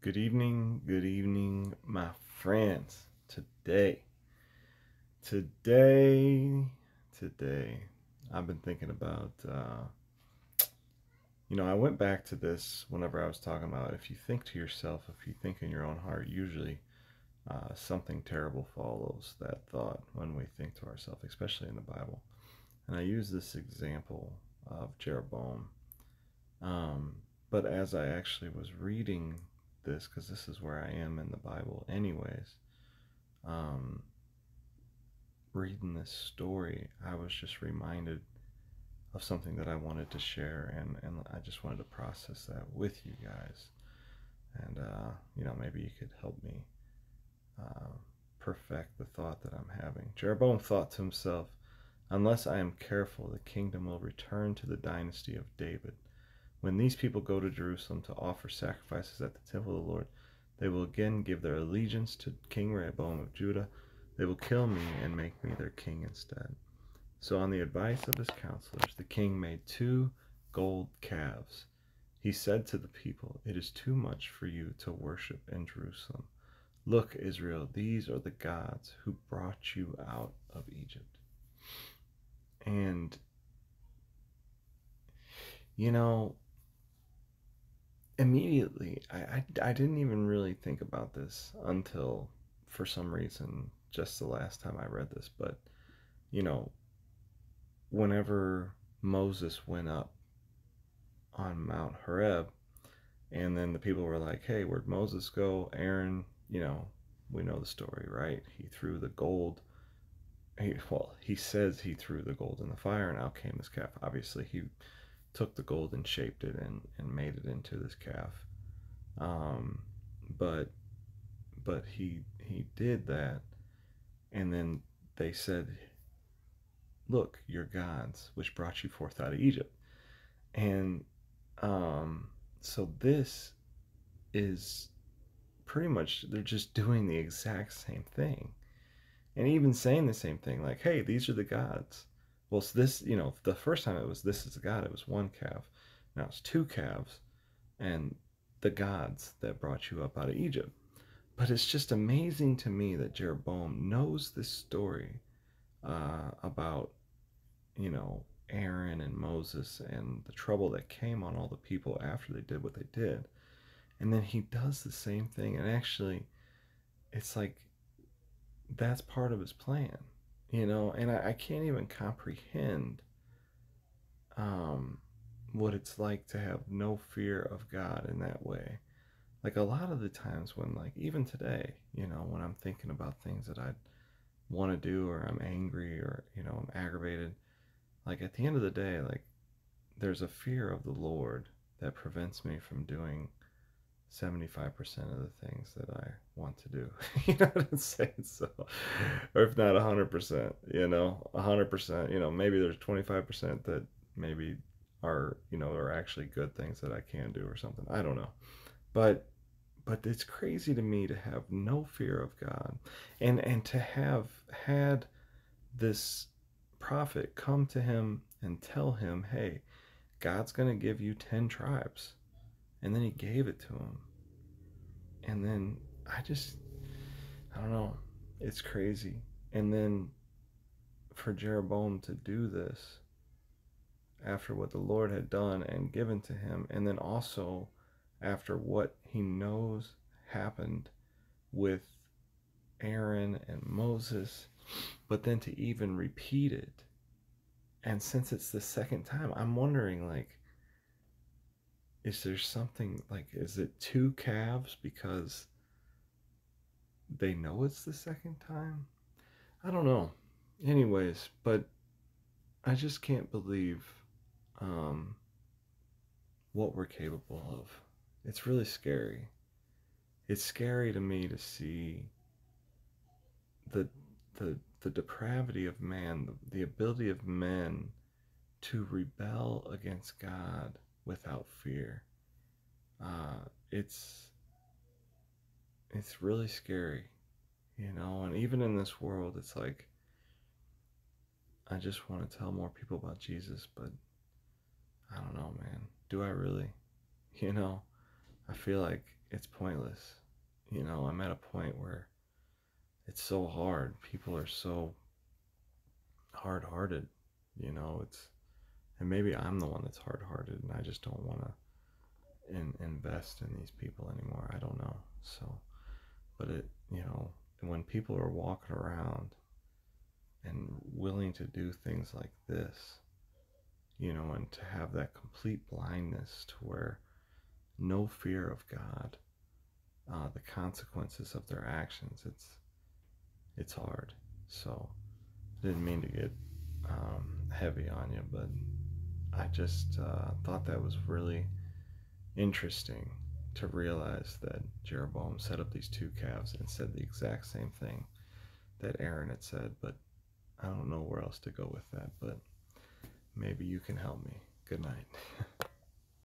Good evening, my friends. Today, today, I've been thinking about, I went back to this whenever I was talking about if you think to yourself, if you think in your own heart, usually something terrible follows that thought when we think to ourselves, especially in the Bible. And I use this example of Jeroboam. Um, but as I actually was reading this, because this is where I am in the Bible, anyways, um, reading this story, I was just reminded of something that I wanted to share, and I just wanted to process that with you guys. And, maybe you could help me uh, perfect the thought that I'm having. Jeroboam thought to himself, unless I am careful, the kingdom will return to the dynasty of David. When these people go to Jerusalem to offer sacrifices at the temple of the Lord, they will again give their allegiance to King Rehoboam of Judah. They will kill me and make me their king instead. So, on the advice of his counselors, the king made 2 gold calves. He said to the people, "It is too much for you to worship in Jerusalem. Look, Israel, these are the gods who brought you out of Egypt." And, you know, immediately, I didn't even really think about this until, for some reason, just the last time I read this. But, you know, whenever Moses went up on Mount Horeb, and then the people were like, "Hey, where'd Moses go?" Aaron, we know the story, right? He threw the gold. He says he threw the gold in the fire, and out came this calf. Obviously, he took the gold and shaped it and made it into this calf. Um, but he did that, and then they said, "Look, your gods, which brought you forth out of Egypt." And um, so this is pretty much, they're just doing the exact same thing, and even saying the same thing, like, "Hey, these are the gods." Well, so this, the first time it was, "This is the God," it was one calf. Now it's 2 calves, and the gods that brought you up out of Egypt. But it's just amazing to me that Jeroboam knows this story about, you know, Aaron and Moses and the trouble that came on all the people after they did what they did. And then he does the same thing. And actually, it's like that's part of his plan, and I can't even comprehend um, what it's like to have no fear of God in that way. Like a lot of the times when, like, even today, when I'm thinking about things that I want to do, or I'm angry, or I'm aggravated, like at the end of the day, like there's a fear of the Lord that prevents me from doing 75% of the things that I want to do. You know what I'm saying? So, or if not 100%, 100%, maybe there's 25% that maybe are actually good things that I can do or something. I don't know. But it's crazy to me to have no fear of God, and to have had this prophet come to him and tell him, "Hey, God's going to give you 10 tribes." And then he gave it to him. And then I don't know. It's crazy. And then for Jeroboam to do this after what the Lord had done and given to him, and then also after what he knows happened with Aaron and Moses, but then to even repeat it. And since it's the second time, I'm wondering, like, is there something, like, is it 2 calves because they know it's the second time? I don't know. Anyways, but I just can't believe um, what we're capable of. It's really scary. It's scary to me to see the the depravity of man, the ability of men to rebel against God without fear. Uh, it's it's really scary, And even in this world, it's like I just want to tell more people about Jesus, but I don't know, man. Do I really? You know, I feel like it's pointless. I'm at a point where it's so hard. People are so hard-hearted. It's and maybe I'm the one that's hard-hearted, and I just don't want to invest in these people anymore. I don't know. So, but when people are walking around and willing to do things like this, and to have that complete blindness to where no fear of God, the consequences of their actions, it's hard. So, didn't mean to get heavy on you, but I just thought that was really interesting to realize that Jeroboam set up these two calves and said the exact same thing that Aaron had said, but I don't know where else to go with that, but maybe you can help me. Good night.